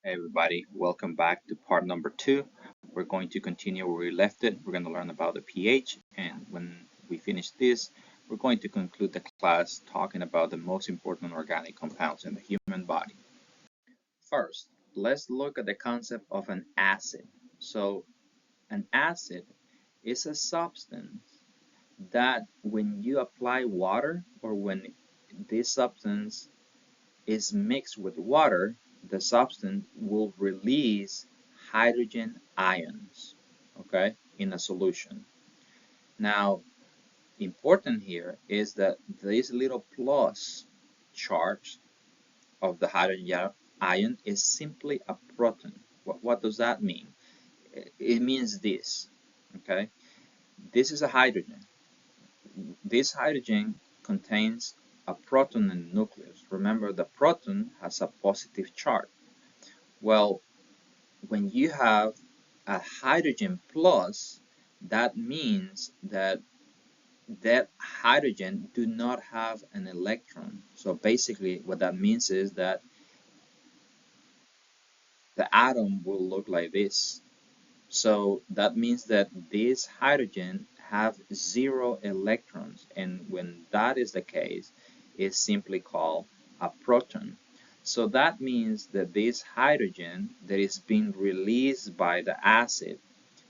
Hey everybody, welcome back to part number 2. We're going to continue where we left it. We're going to learn about the pH, and when we finish this, we're going to conclude the class talking about the most important organic compounds in the human body. First, let's look at the concept of an acid. So, an acid is a substance that when you apply water or when this substance is mixed with water, the substance will release hydrogen ions, okay, in a solution. Now, important here is that this little plus charge of the hydrogen ion is simply a proton. What does that mean? It means this, okay? This is a hydrogen. This hydrogen contains a proton in the nucleus. Remember, the proton has a positive charge. Well, when you have a hydrogen plus, that means that that hydrogen do not have an electron. So basically what that means is that the atom will look like this. So that means that this hydrogen have 0 electrons, and when that is the case, it's simply called a proton. So that means that this hydrogen that is being released by the acid,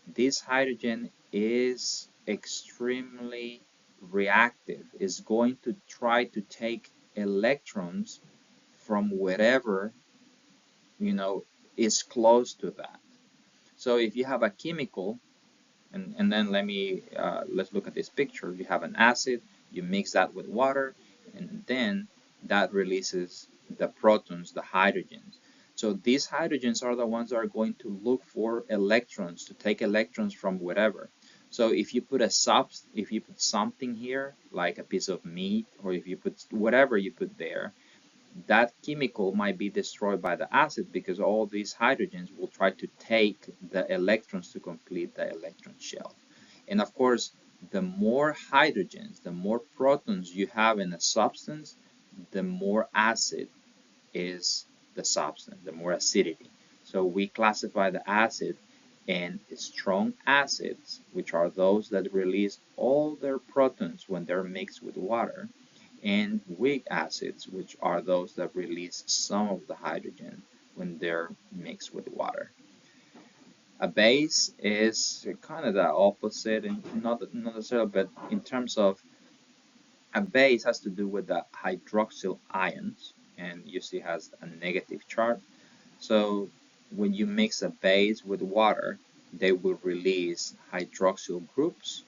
this hydrogen is extremely reactive. It's going to try to take electrons from wherever, is close to that. So if you have a chemical, and then let's look at this picture. You have an acid, you mix that with water, and then that releases the protons, the hydrogens. So these hydrogens are the ones that are going to look for electrons, to take electrons from whatever. So if you put something here, like a piece of meat, or if you put whatever you put there, that chemical might be destroyed by the acid because all these hydrogens will try to take the electrons to complete the electron shell. And of course, the more hydrogens, the more protons you have in a substance, the more acid is the substance, the more acidity. So we classify the acid in strong acids, which are those that release all their protons when they're mixed with water, and weak acids, which are those that release some of the hydrogen when they're mixed with water. A base is kind of the opposite, and not necessarily, but in terms of a base has to do with the hydroxyl ions, and usually has a negative charge. So when you mix a base with water, they will release hydroxyl groups,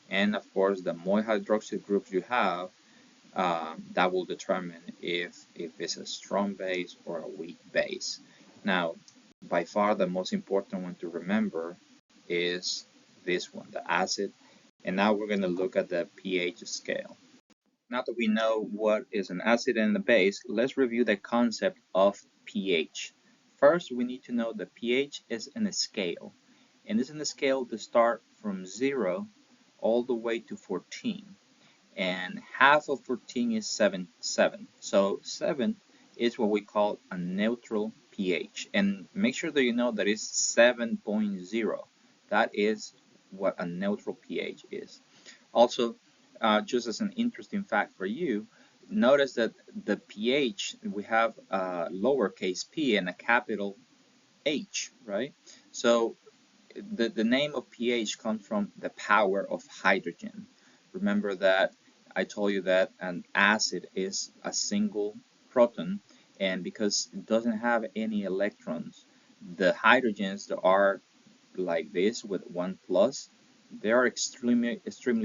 and of course, the more hydroxyl groups you have, that will determine if it's a strong base or a weak base. Now, by far the most important one to remember is this one, the acid. And now we're going to look at the pH scale. Now that we know what is an acid and a base, let's review the concept of pH. First, we need to know that pH is in a scale, and it's in a scale to start from 0 all the way to 14. And half of 14 is 7. So 7 is what we call a neutral pH. And make sure that you know that it's 7.0. That is what a neutral pH is. Also, just as an interesting fact for you, notice that the pH, we have a lowercase p and a capital H, right? So the name of pH comes from the power of hydrogen. Remember that I told you that an acid is a single proton, and because it doesn't have any electrons, the hydrogens that are like this with 1 plus, they are extremely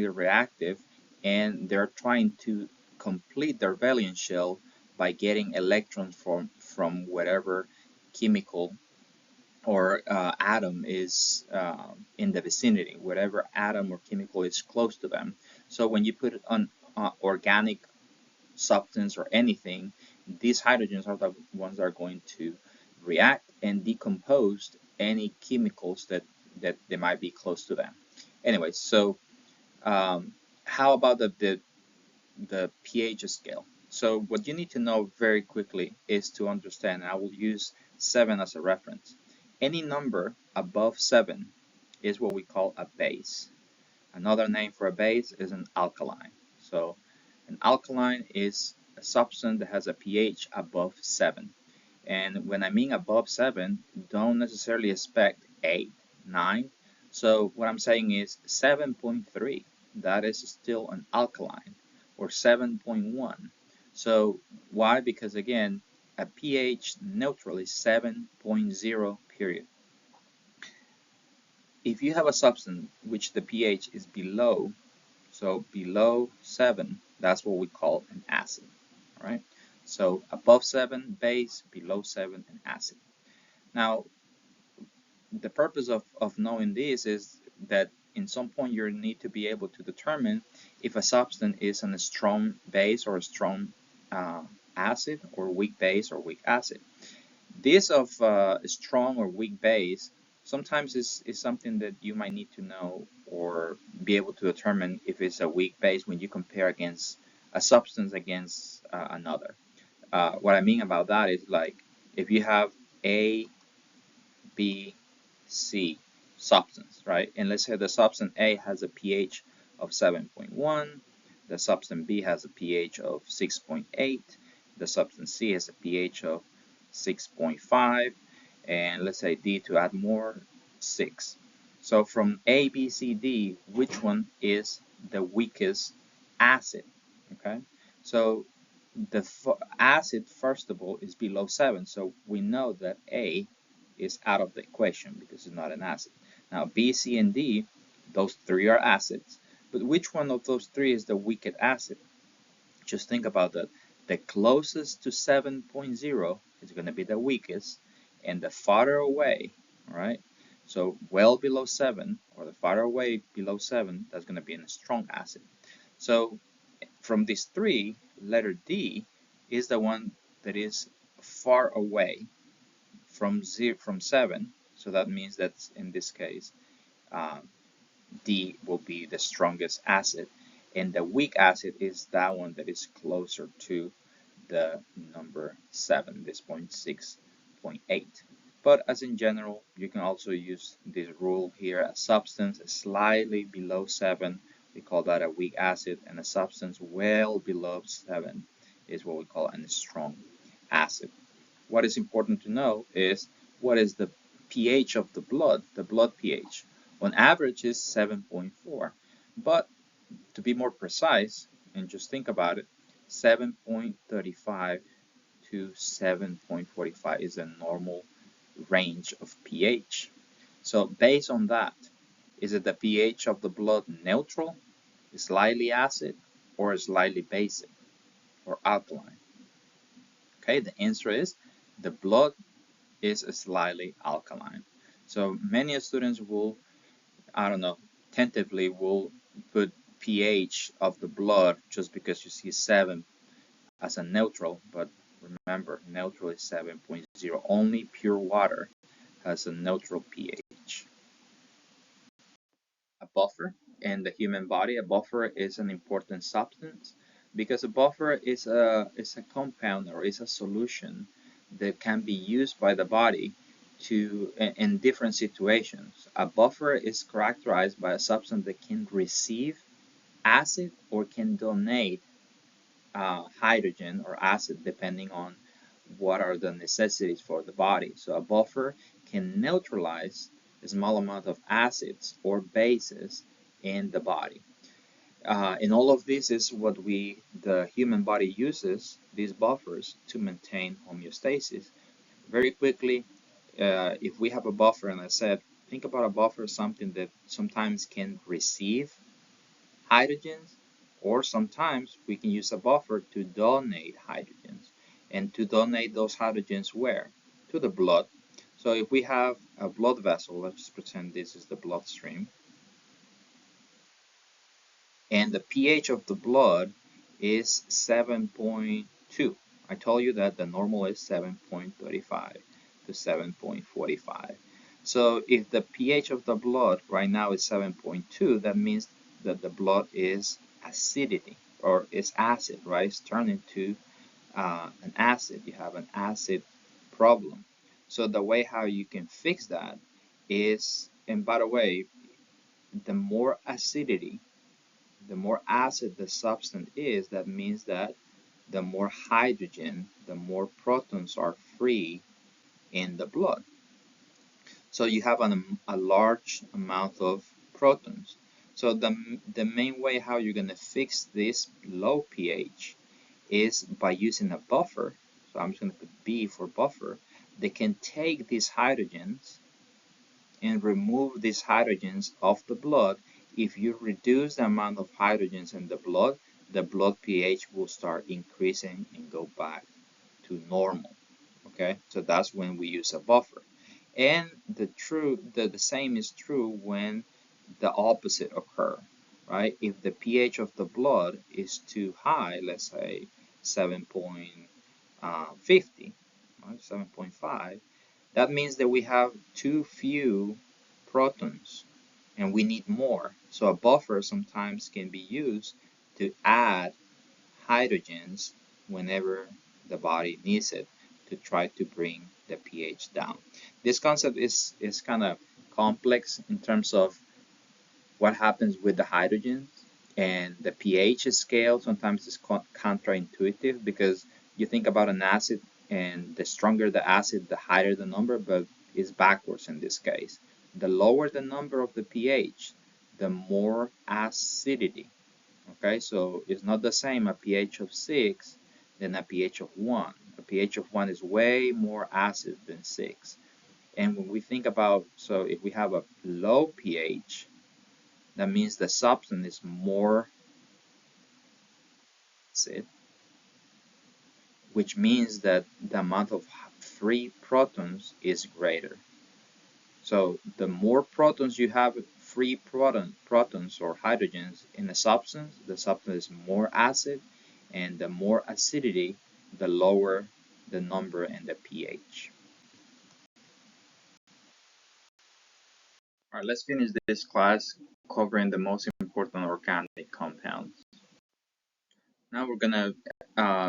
reactive, and they're trying to complete their valence shell by getting electrons from whatever chemical or atom is in the vicinity, whatever atom or chemical is close to them. So when you put it on organic substance or anything, these hydrogens are the ones that are going to react and decompose any chemicals that they might be close to them. Anyway, so how about the pH scale? So what you need to know very quickly is to understand, I will use 7 as a reference. Any number above 7 is what we call a base. Another name for a base is an alkaline. So an alkaline is a substance that has a pH above 7. And when I mean above 7, don't necessarily expect 8, 9. So what I'm saying is 7.3. That is still an alkaline, or 7.1. So why? Because again, a pH neutral is 7.0 period. If you have a substance which the pH is below, so below 7, that's what we call an acid. All right. So above 7, base, below 7, an acid. Now, the purpose of knowing this is that in some point you need to be able to determine if a substance is a strong base or a strong acid, or weak base or weak acid. This of strong or weak base sometimes is something that you might need to know or be able to determine if it's a weak base when you compare against a substance against another. What I mean about that is, like, if you have A, B, C substance, right? And let's say the substance A has a pH of 7.1, the substance B has a pH of 6.8, the substance C has a pH of 6.5, and let's say D, to add more, 6. So from A, B, C, D, which one is the weakest acid? Okay, so the acid, first of all, is below 7, so we know that A is out of the equation because it's not an acid. Now B, C, and D, those three are acids, but which one of those three is the weakest acid? Just think about that. The closest to 7.0 is going to be the weakest, and the farther away, right? So well below 7, or the farther away below 7, that's going to be a strong acid. So from these three, letter D is the one that is far away from 7. So that means that in this case, uh, D will be the strongest acid, and the weak acid is that one that is closer to the number 7, this 0.6.8. But as in general, you can also use this rule here. A substance slightly below 7, we call that a weak acid, and a substance well below 7 is what we call a strong acid. What is important to know is what is the pH of the blood pH. On average is 7.4, but to be more precise, and just think about it, 7.35 to 7.45 is a normal range of pH. So based on that, is it the pH of the blood neutral, slightly acid, or slightly basic or alkaline? Okay, the answer is the blood is slightly alkaline. So many students will, I don't know, tentatively will put pH of the blood just because you see 7 as a neutral, but remember, neutral is 7.0. Only pure water has a neutral pH. A buffer in the human body, a buffer is an important substance because a buffer is a compound, or is a solution that can be used by the body to in different situations. A buffer is characterized by a substance that can receive acid or can donate hydrogen or acid, depending on what are the necessities for the body. So a buffer can neutralize a small amount of acids or bases in the body. And all of this is what the human body uses, these buffers, to maintain homeostasis. Very quickly, if we have a buffer, and I said, think about a buffer, something that sometimes can receive hydrogens, or sometimes we can use a buffer to donate hydrogens. And to donate those hydrogens where? To the blood. So if we have a blood vessel, let's pretend this is the bloodstream, and the pH of the blood is 7.2. I told you that the normal is 7.35 to 7.45. So if the pH of the blood right now is 7.2, that means that the blood is acidity, or is acid, right? It's turned into an acid. You have an acid problem. So the way how you can fix that is, and by the way, the more acidity, the more acid the substance is, that means that the more hydrogen, the more protons are free in the blood. So you have a large amount of protons. So the main way how you're going to fix this low pH is by using a buffer. So I'm just going to put B for buffer. They can take these hydrogens and remove these hydrogens off the blood. If you reduce the amount of hydrogens in the blood pH will start increasing and go back to normal. Okay, so that's when we use a buffer. And the same is true when the opposite occur, right? If the pH of the blood is too high, let's say 7.50, right? 7.5, that means that we have too few protons and we need more. So a buffer sometimes can be used to add hydrogens whenever the body needs it to try to bring the pH down. This concept is kind of complex in terms of what happens with the hydrogens, and the pH scale sometimes is counterintuitive because you think about an acid and the stronger the acid, the higher the number, but it's backwards in this case. The lower the number of the pH, the more acidity. Okay, so it's not the same a pH of 6 than a pH of 1. A pH of 1 is way more acid than 6. And when we think about, so if we have a low pH, that means the substance is more acid, which means that the amount of free protons is greater. So the more protons you have, free protons or hydrogens in the substance is more acid, and the more acidity, the lower the number and the pH. All right, let's finish this class covering the most important organic compounds. Now we're gonna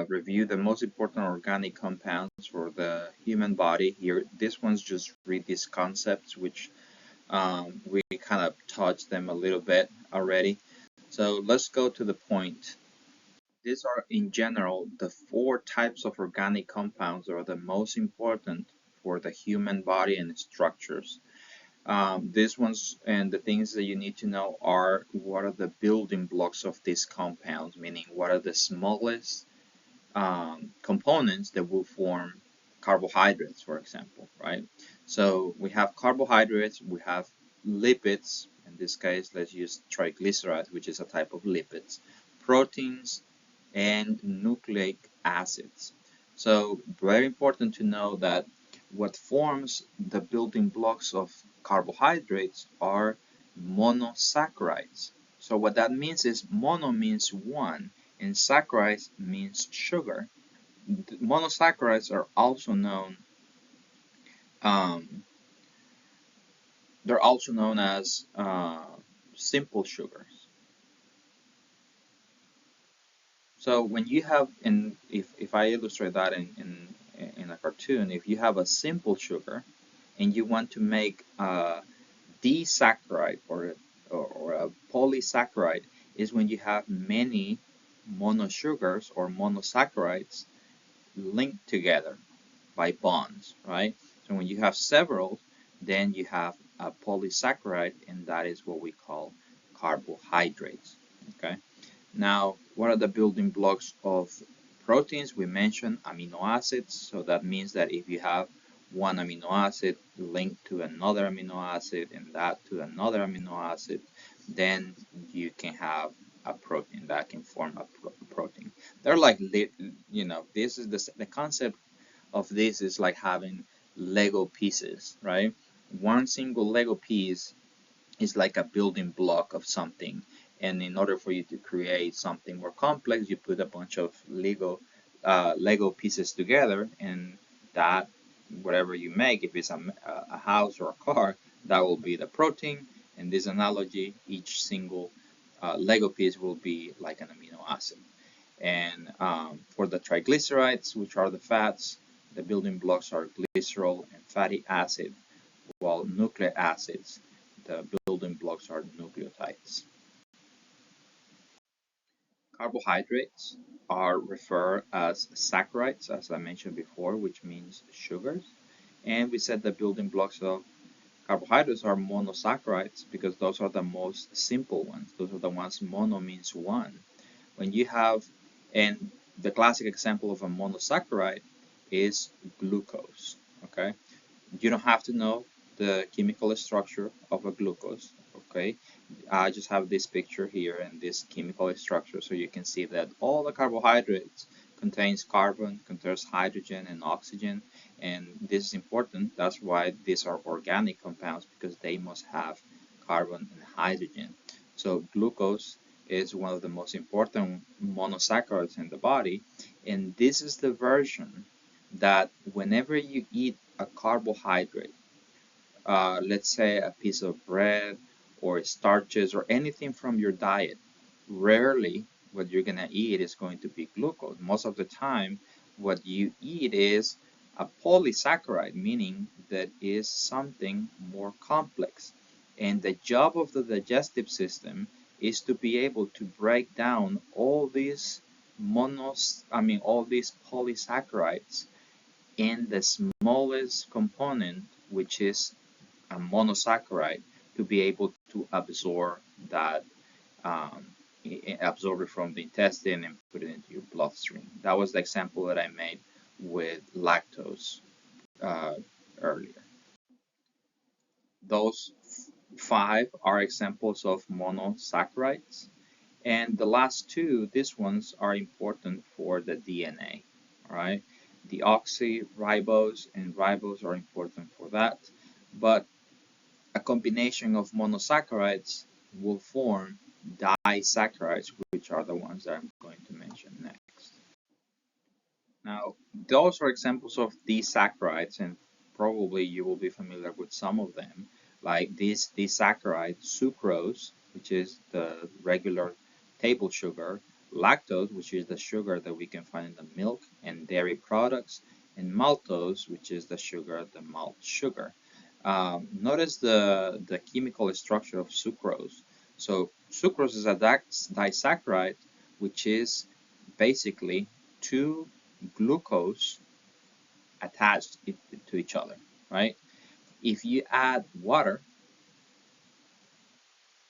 review the most important organic compounds for the human body. Here, this one's just read these concepts, which we kind of touched them a little bit already. So let's go to the point. These are, in general, the 4 types of organic compounds that are the most important for the human body and its structures. These ones and the things that you need to know are what are the building blocks of these compounds, meaning what are the smallest components that will form carbohydrates, for example, right? So we have carbohydrates, we have lipids. In this case, let's use triglycerides, which is a type of lipids, proteins, and nucleic acids. So very important to know that what forms the building blocks of carbohydrates are monosaccharides. So what that means is mono means one and saccharides means sugar. Monosaccharides are also known um, they're also known as simple sugars. So when you have, and if I illustrate that in a cartoon, if you have a simple sugar and you want to make a disaccharide or a polysaccharide, is when you have many monosugars or monosaccharides linked together by bonds, right? So when you have several, then you have a polysaccharide, and that is what we call carbohydrates, okay? Now, what are the building blocks of proteins? We mentioned amino acids, so that means that if you have one amino acid linked to another amino acid and that to another amino acid, then you can have a protein that can form a protein. They're like, this is the concept of this is like having Lego pieces, right? One single Lego piece is like a building block of something. And in order for you to create something more complex, you put a bunch of Lego pieces together, and that whatever you make, if it's a house or a car, that will be the protein. In this analogy, each single Lego piece will be like an amino acid. And for the triglycerides, which are the fats, the building blocks are glycerol and fatty acid, while nucleic acids, the building blocks are nucleotides. Carbohydrates are referred as saccharides, as I mentioned before, which means sugars. And we said the building blocks of carbohydrates are monosaccharides because those are the most simple ones. Those are the ones mono means one. When you have, and the classic example of a monosaccharide is glucose, okay? You don't have to know the chemical structure of a glucose, okay? I just have this picture here and this chemical structure so you can see that all the carbohydrates contains carbon, contains hydrogen and oxygen, and this is important. That's why these are organic compounds, because they must have carbon and hydrogen. So glucose is one of the most important monosaccharides in the body, and this is the version that whenever you eat a carbohydrate, let's say a piece of bread or starches or anything from your diet, rarely what you're going to eat is going to be glucose. Most of the time, what you eat is a polysaccharide, meaning that is something more complex. And the job of the digestive system is to be able to break down all these all these polysaccharides in the smallest component, which is a monosaccharide, to be able to absorb that, um, absorb it from the intestine and put it into your bloodstream. That was the example that I made with lactose uh, earlier. Those five are examples of monosaccharides. And the last two, these ones are important for the DNA, all right? The oxyribose and ribose are important for that, but a combination of monosaccharides will form disaccharides, which are the ones that I'm going to mention next. Now, those are examples of disaccharides, and probably you will be familiar with some of them, like this disaccharide, sucrose, which is the regular table sugar, lactose, which is the sugar that we can find in the milk and dairy products, and maltose, which is the sugar, the malt sugar. Notice the chemical structure of sucrose. So sucrose is a disaccharide, which is basically two glucose attached to each other, right? If you add water,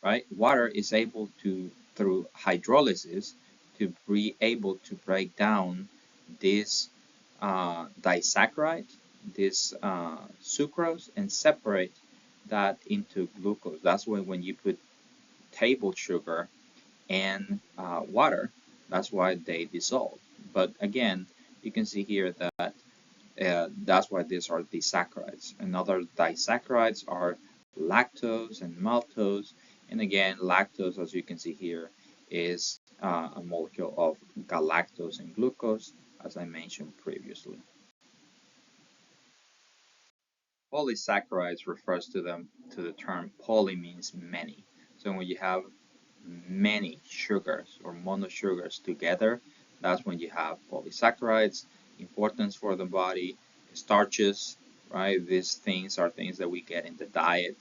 right, water is able to, through hydrolysis, to be able to break down this disaccharide, this sucrose, and separate that into glucose. That's why when you put table sugar and water, that's why they dissolve. But again, you can see here that that's why these are disaccharides. And other disaccharides are lactose and maltose. And again, lactose, as you can see here, is a molecule of galactose and glucose, as I mentioned previously. Polysaccharides refers to the term poly means many. So when you have many sugars or monosugars together, that's when you have polysaccharides. Importance for the body, starches, right? These things are things that we get in the diet.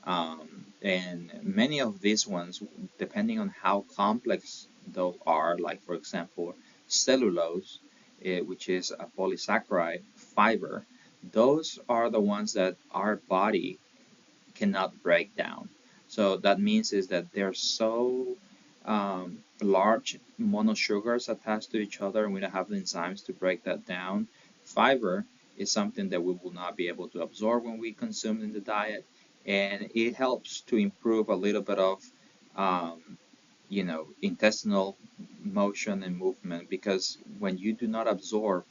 And many of these ones, depending on how complex those are, like for example, cellulose, which is a polysaccharide fiber, those are the ones that our body cannot break down. So that means is that they're so large monosugars attached to each other, and we don't have the enzymes to break that down. Fiber is something that we will not be able to absorb when we consume in the diet, and it helps to improve a little bit of um, intestinal motion and movement, because when you do not absorb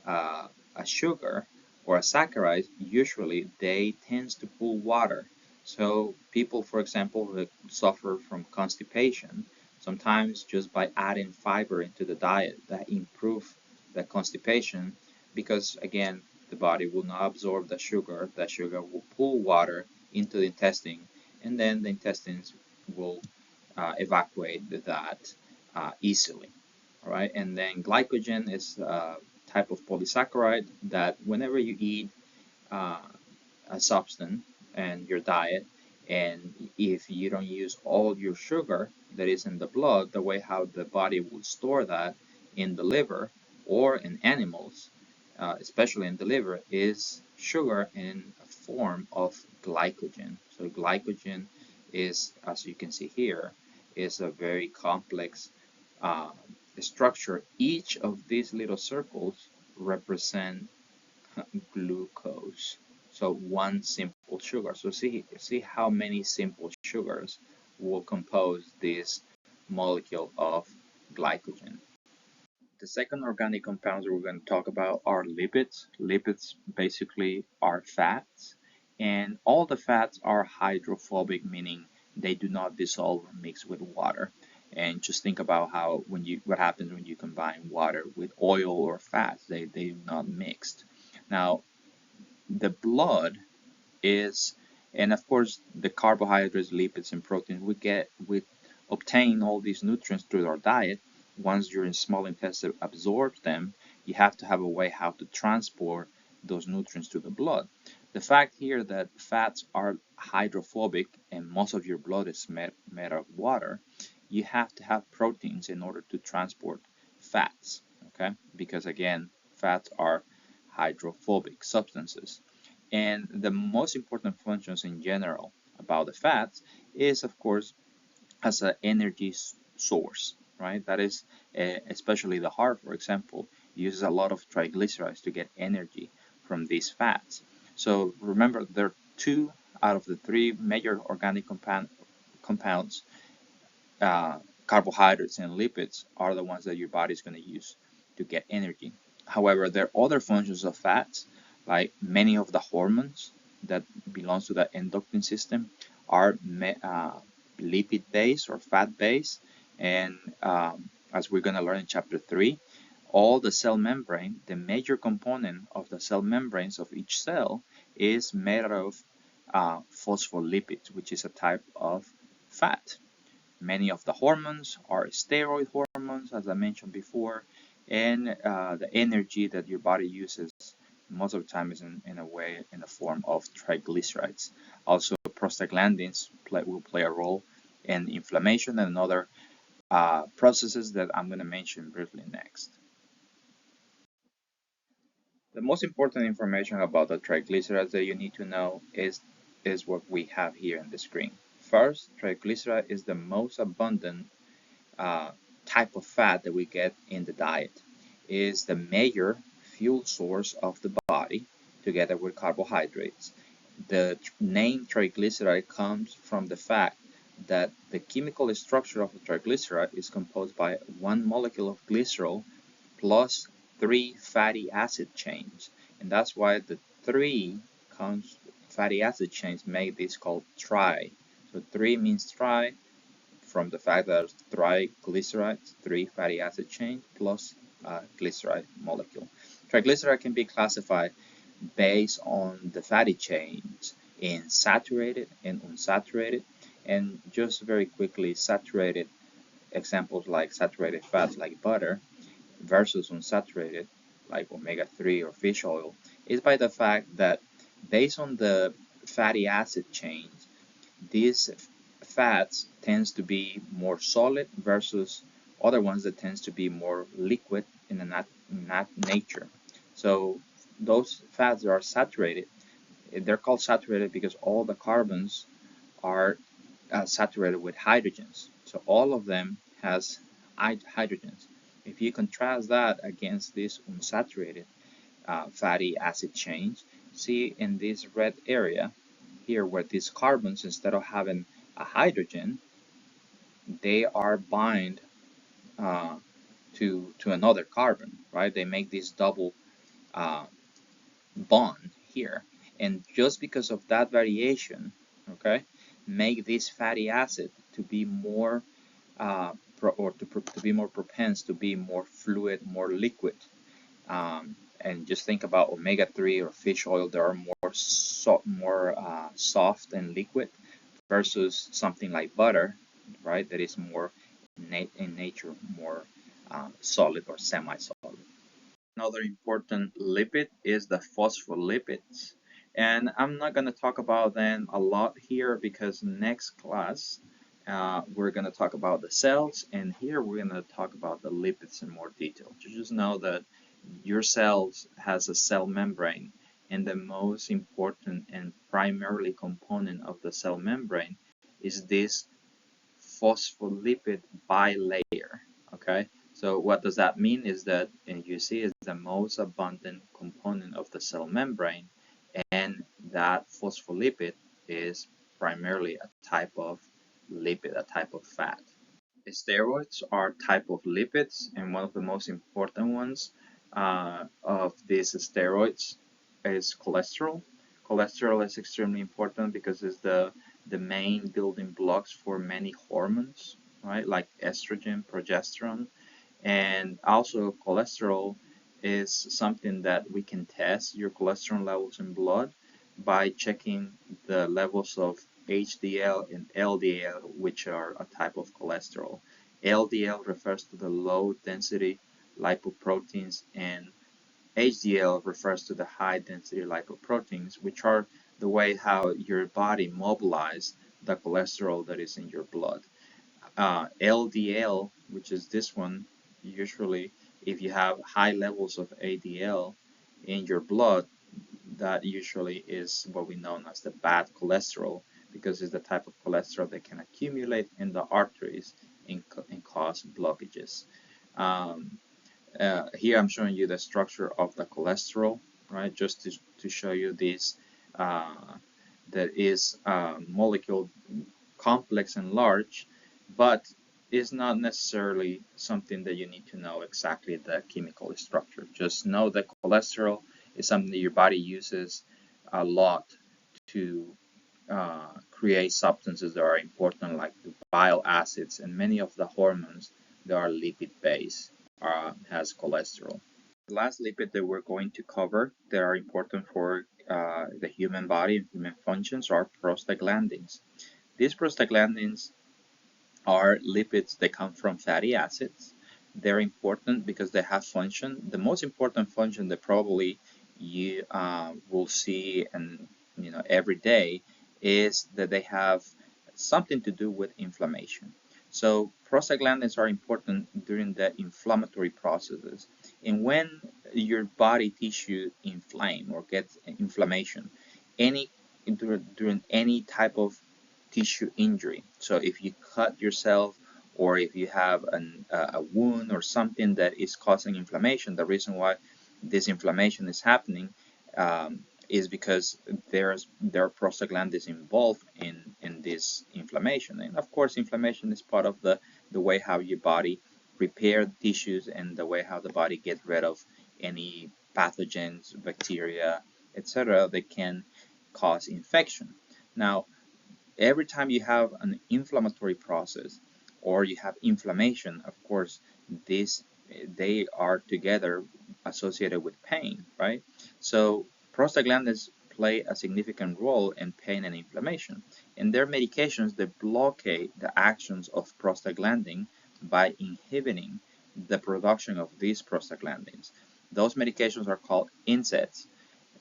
a sugar or a saccharide, usually they tends to pull water. So people, for example, who suffer from constipation, sometimes just by adding fiber into the diet, that improve the constipation, because again, the body will not absorb the sugar. The sugar will pull water into the intestine, and then the intestines will evacuate that easily. All right, and then glycogen is a type of polysaccharide that whenever you eat, uh, a substance and your diet, and if you don't use all your sugar that is in the blood, the way how the body will store that in the liver or in animals, especially in the liver, is sugar in a form of glycogen. So glycogen is, as you can see here, is a very complex uh, structure. Each of these little circles represent glucose. So one simple sugar. So see how many simple sugars will compose this molecule of glycogen. The second organic compounds we're going to talk about are lipids. Lipids basically are fats, and all the fats are hydrophobic, meaning they do not dissolve or mix with water. And just think about how what happens when you combine water with oil or fats. They do not mix. Now, the blood is, and of course the carbohydrates, lipids, and proteins we obtain all these nutrients through our diet. Once your small intestine absorbs them, you have to have a way how to transport those nutrients to the blood. The fact here that fats are hydrophobic and most of your blood is made of water, you have to have proteins in order to transport fats, okay? Because again, fats are hydrophobic substances. And the most important functions in general about the fats is, of course, as an energy source, right? That is, especially the heart, for example, uses a lot of triglycerides to get energy from these fats. So remember, there are two out of the three major organic compounds, uh, carbohydrates and lipids, are the ones that your body is going to use to get energy. However, there are other functions of fats, like many of the hormones that belongs to the endocrine system are lipid based or fat based, and as we're going to learn in chapter 3, all the cell membrane, the major component of the cell membranes of each cell, is made of phospholipids, which is a type of fat. Many of the hormones are steroid hormones, as I mentioned before, and the energy that your body uses most of the time is in a way in the form of triglycerides. Also, prostaglandins will play a role in inflammation and other processes that I'm going to mention briefly next. The most important information about the triglycerides that you need to know is what we have here on the screen. First, triglyceride is the most abundant uh, type of fat that we get in the diet. It is the major fuel source of the body together with carbohydrates. The name triglyceride comes from the fact that the chemical structure of a triglyceride is composed by one molecule of glycerol plus three fatty acid chains. And that's why the three fatty acid chains make this called tri. So 3 means tri, from the fact that there's triglycerides, three fatty acid chains, plus glyceride molecule. Triglyceride can be classified based on the fatty chains in saturated and unsaturated. And just very quickly, saturated examples like saturated fats like butter versus unsaturated like omega-3 or fish oil is by the fact that based on the fatty acid chains, these fats tends to be more solid versus other ones that tends to be more liquid in the nature. So those fats that are saturated, they're called saturated because all the carbons are saturated with hydrogens. So all of them has hydrogens. If you contrast that against this unsaturated fatty acid chains, see in this red area here where these carbons, instead of having a hydrogen, they are bind uh, to another carbon, right? They make this double uh, bond here, and just because of that variation, okay, make this fatty acid to be more to be more propense to be more fluid, more liquid. And just think about omega-3 or fish oil; they are more soft and liquid versus something like butter, right? That is more in nature more solid or semi-solid. Another important lipid is the phospholipids. And I'm not going to talk about them a lot here because next class we're going to talk about the cells, and here we're going to talk about the lipids in more detail. Just know that your cells has a cell membrane, and the most important and primarily component of the cell membrane is this phospholipid bilayer. Okay, so what does that mean is that, and you see, is the most abundant component of the cell membrane, and that phospholipid is primarily a type of lipid, a type of fat. Steroids are type of lipids, and one of the most important ones of these steroids is cholesterol. Cholesterol is extremely important because it's the main building blocks for many hormones, right? Like estrogen, progesterone, and also cholesterol is something that we can test your cholesterol levels in blood by checking the levels of HDL and LDL, which are a type of cholesterol. LDL refers to the low density lipoproteins, and HDL refers to the high density lipoproteins, which are the way how your body mobilizes the cholesterol that is in your blood. LDL, which is this one, usually if you have high levels of ADL in your blood, that usually is what we know as the bad cholesterol, because it's the type of cholesterol that can accumulate in the arteries and cause blockages. Um, Here I'm showing you the structure of the cholesterol, right? Just to show you this, that is molecule complex and large, but is not necessarily something that you need to know exactly the chemical structure. Just know that cholesterol is something that your body uses a lot to create substances that are important, like the bile acids, and many of the hormones that are lipid based has cholesterol. The last lipid that we're going to cover that are important for the human body and human functions are prostaglandins. These prostaglandins are lipids that come from fatty acids. They're important because they have function. The most important function that probably you will see and every day is that they have something to do with inflammation. So prostaglandins are important during the inflammatory processes, and when your body tissue inflame or gets inflammation, any during any type of tissue injury. So if you cut yourself, or if you have a wound or something that is causing inflammation, the reason why this inflammation is happening is because there are prostaglandins involved in this inflammation. And of course, inflammation is part of the way how your body repair tissues and the way how the body gets rid of any pathogens, bacteria, etc. that can cause infection. Now, every time you have an inflammatory process or you have inflammation, of course, this they are together associated with pain, right? So prostaglandins play a significant role in pain and inflammation, and they're medications that blockade the actions of prostaglandin by inhibiting the production of these prostaglandins. Those medications are called NSAIDs.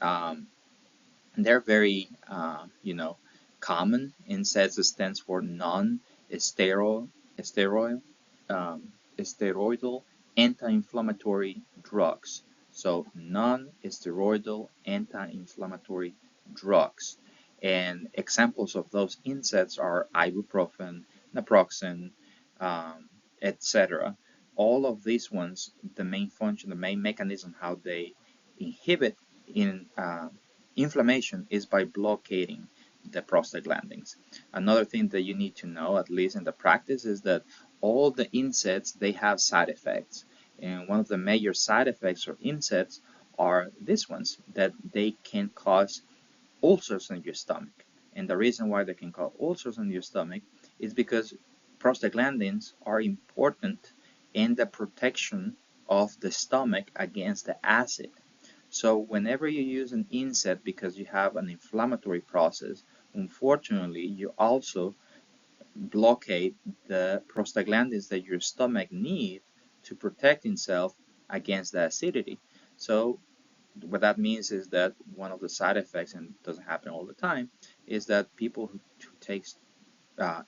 Um, they're very, common. NSAIDs stands for steroid, um, steroidal anti-inflammatory drugs. So non-steroidal anti-inflammatory drugs. And examples of those NSAIDs are ibuprofen, naproxen, etc. All of these ones, the main function, the main mechanism how they inhibit in inflammation is by blockading the prostaglandins. Another thing that you need to know, at least in the practice, is that all the NSAIDs, they have side effects. And one of the major side effects of NSAIDs are these ones, that they can cause ulcers in your stomach. And the reason why they can cause ulcers in your stomach is because prostaglandins are important in the protection of the stomach against the acid. So whenever you use an NSAID because you have an inflammatory process, unfortunately, you also blockade the prostaglandins that your stomach needs to protect itself against the acidity. So What that means is that one of the side effects, and it doesn't happen all the time, is that people who take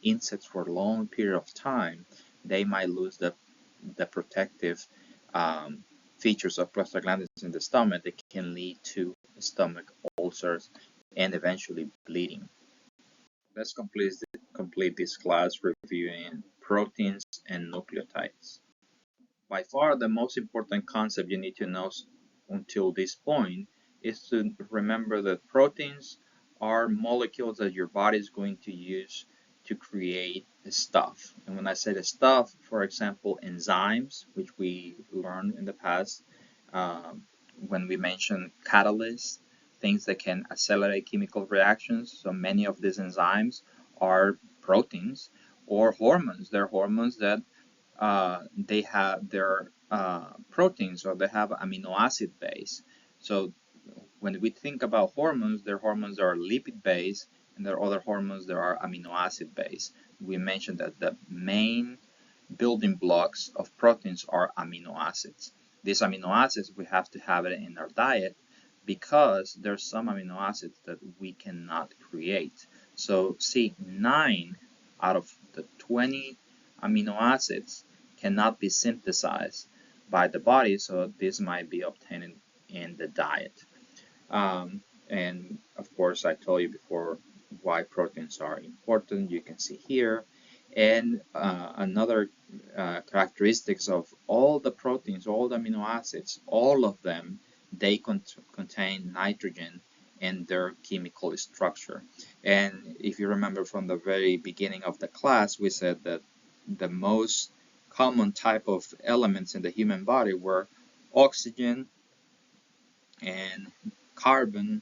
insects for a long period of time, they might lose the protective um, features of prostaglandins in the stomach that can lead to stomach ulcers and eventually bleeding. Let's complete this class reviewing proteins and nucleotides. By far, the most important concept you need to know until this point is to remember that proteins are molecules that your body is going to use to create stuff. And when I say the stuff, for example, enzymes, which we learned in the past, um, when we mentioned catalysts, things that can accelerate chemical reactions. So many of these enzymes are proteins, or hormones. They're hormones that they have their proteins, or they have amino acid base. So when we think about hormones, their hormones are lipid based, and there are other hormones that are amino acid based. We mentioned that the main building blocks of proteins are amino acids. These amino acids, we have to have it in our diet because there's some amino acids that we cannot create. So see, 9 out of the 20 amino acids cannot be synthesized by the body, so this might be obtained in the diet. And of course, I told you before why proteins are important. You can see here. And another characteristics of all the proteins, all the amino acids, all of them, they contain nitrogen in their chemical structure. And if you remember from the very beginning of the class, we said that the most common type of elements in the human body were oxygen and carbon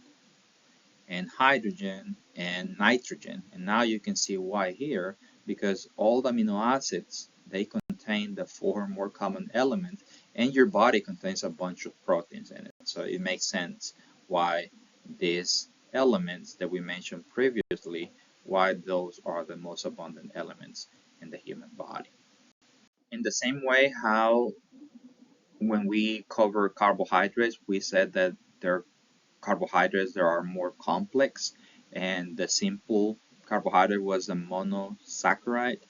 and hydrogen and nitrogen. And now you can see why here, because all the amino acids, they contain the 4 more common elements, and your body contains a bunch of proteins in it. So it makes sense why these elements that we mentioned previously, why those are the most abundant elements in the human body. In the same way how when we cover carbohydrates, we said that they're carbohydrates that are more complex, and the simple carbohydrate was a monosaccharide.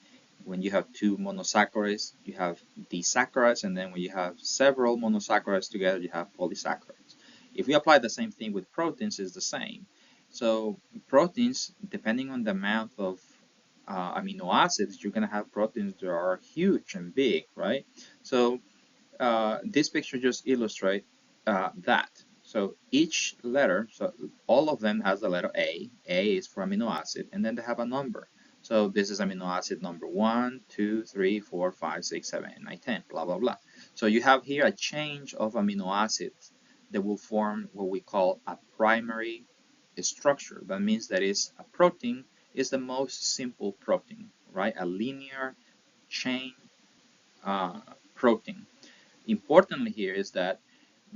When you have 2 monosaccharides, you have disaccharides, and then when you have several monosaccharides together, you have polysaccharides. If we apply the same thing with proteins, it's the same. So proteins, depending on the amount of amino acids, you're going to have proteins that are huge and big, right? So this picture just illustrates that. So each letter, so all of them has the letter A. A is for amino acid, and then they have a number. So this is amino acid number 1, 2, 3, 4, 5, 6, 7, 8, 9, 10, blah, blah, blah. So you have here a change of amino acids that will form what we call a primary structure. That means that is a protein is the most simple protein, right? A linear chain protein. Importantly here is that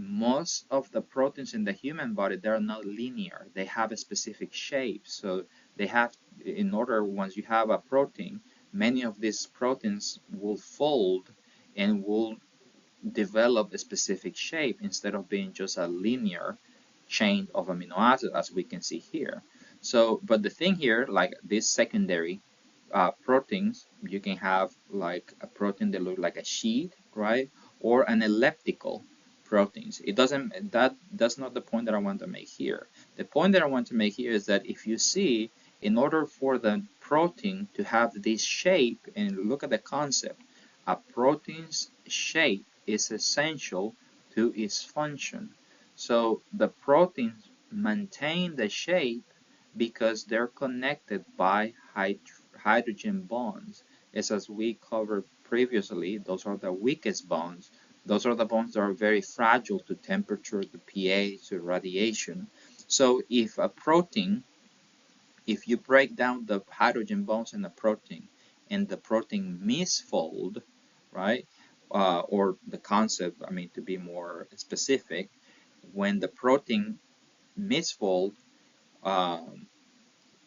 most of the proteins in the human body, they're not linear. They have a specific shape. So they have, in order, once you have a protein, many of these proteins will fold and will develop a specific shape instead of being just a linear chain of amino acids, as we can see here. So, but the thing here, like these secondary proteins, you can have like a protein that looks like a sheet, right? Or an elliptical proteins. It doesn't, that's not the point that I want to make here. The point that I want to make here is that if you see, in order for the protein to have this shape, and look at the concept, a protein's shape is essential to its function. So the proteins maintain the shape because they're connected by hydrogen bonds. As we covered previously, those are the weakest bonds. Those are the bonds that are very fragile to temperature, to pH, to radiation. So if a protein, if you break down the hydrogen bonds in a protein and the protein misfold, right, or the concept, I mean, to be more specific, when the protein misfold, um,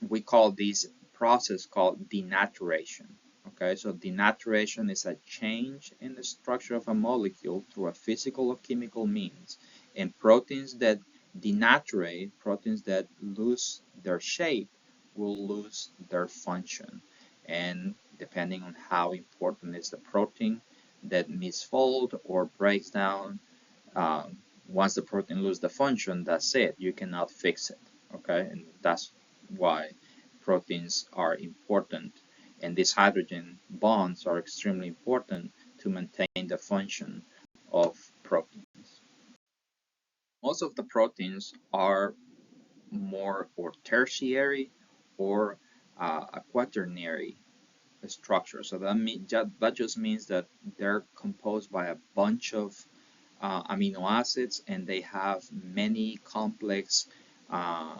we call this process called denaturation. Okay, so denaturation is a change in the structure of a molecule through a physical or chemical means. And proteins that denaturate, proteins that lose their shape, will lose their function. And depending on how important is the protein that misfold or breaks down, um, once the protein loses the function, that's it. You cannot fix it. Okay, and that's why proteins are important. And these hydrogen bonds are extremely important to maintain the function of proteins. Most of the proteins are more or tertiary or a quaternary structure. So that just means that they're composed by a bunch of amino acids, and they have many complex uh,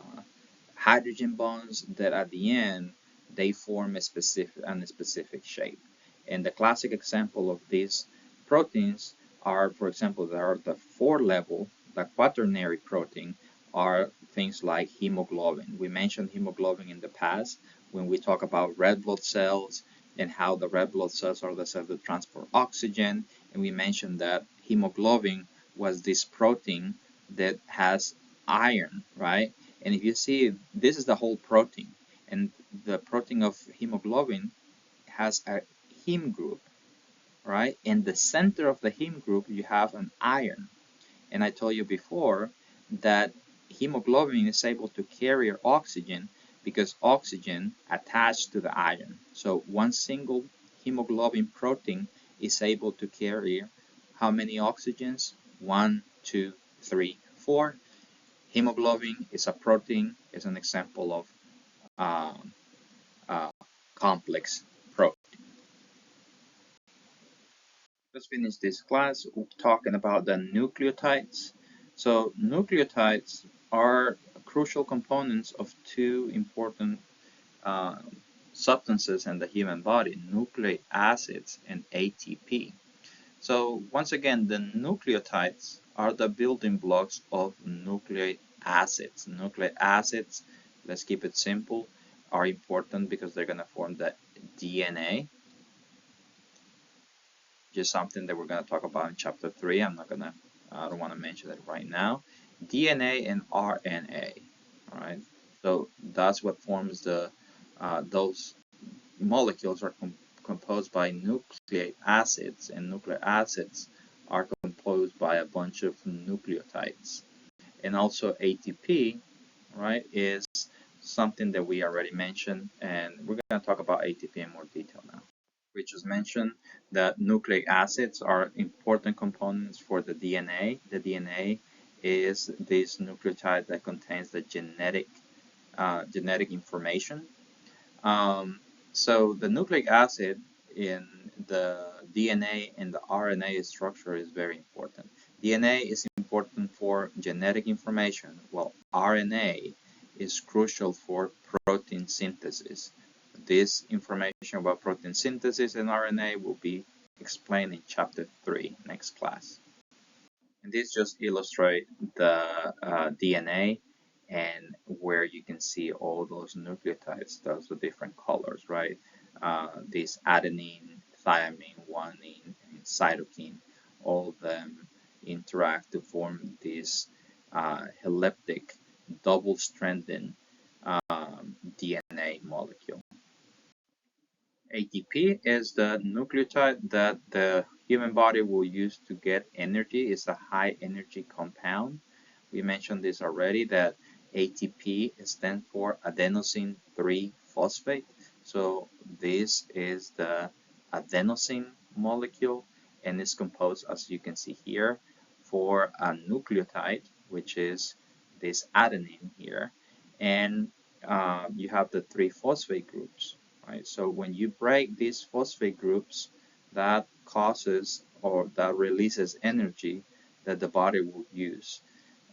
hydrogen bonds that at the end they form a specific shape. And the classic example of these proteins are, for example, there are the four level, the quaternary protein, are things like hemoglobin. We mentioned hemoglobin in the past when we talk about red blood cells and how the red blood cells are the cells that transport oxygen. And we mentioned that hemoglobin was this protein that has iron, right? And if you see, this is the whole protein, and the protein of hemoglobin has a heme group, right? In the center of the heme group, you have an iron. And I told you before that hemoglobin is able to carry oxygen because oxygen attached to the iron. So one single hemoglobin protein is able to carry how many oxygens? One, two, three, four. Hemoglobin is a protein, is an example of um, complex protein. Let's finish this class talking about the nucleotides. So nucleotides are crucial components of two important uh, substances in the human body, nucleic acids and ATP. So once again, the nucleotides are the building blocks of nucleic acids. Nucleic acids, let's keep it simple, are important because they're going to form the DNA. Just something that we're going to talk about in chapter 3. I don't want to mention it right now. DNA and RNA, all right? So that's what forms those molecules are composed by nucleic acids, and nucleic acids are composed by a bunch of nucleotides. And also ATP, right, is something that we already mentioned, and we're going to talk about ATP in more detail now. We just mentioned that nucleic acids are important components for the DNA. The DNA is this nucleotide that contains the genetic information. Um, so the nucleic acid in the DNA and the RNA structure is very important. DNA is important for genetic information, while RNA is crucial for protein synthesis. This information about protein synthesis and RNA will be explained in chapter 3 next class. And this just illustrates the DNA and where you can see all those nucleotides, those are different colors, right? This adenine, thymine, guanine, and cytokine, all of them interact to form this elliptic, double-stranded DNA molecule. ATP is the nucleotide that the human body will use to get energy. It's a high energy compound. We mentioned this already, that ATP stands for adenosine 3 phosphate. So this is the adenosine molecule, and it's composed, as you can see here, for a nucleotide, which is this adenine here. And you have the 3 phosphate groups. Right? So when you break these phosphate groups, that causes or that releases energy that the body will use.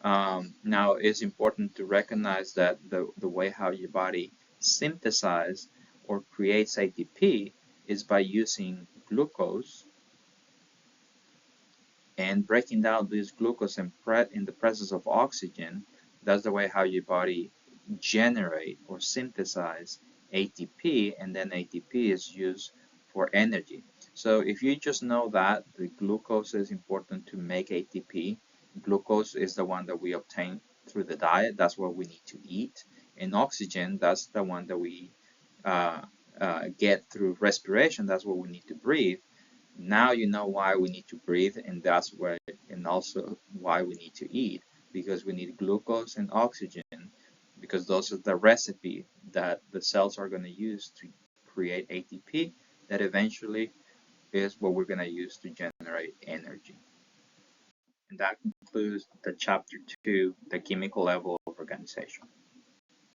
Now, it's important to recognize that the way how your body synthesizes or creates ATP is by using glucose and breaking down this glucose in the presence of oxygen. That's the way how your body generate or synthesize ATP, and then ATP is used for energy. So if you just know that the glucose is important to make ATP, Glucose is the one that we obtain through the diet. That's what we need to eat. And oxygen, that's the one that we uh, get through respiration. That's what we need to breathe. Now you know why we need to breathe, and that's why, and also why we need to eat, because we need glucose and oxygen, because those are the recipe that the cells are going to use to create ATP, that eventually is what we're going to use to generate energy. And that concludes the chapter 2, the chemical level of organization.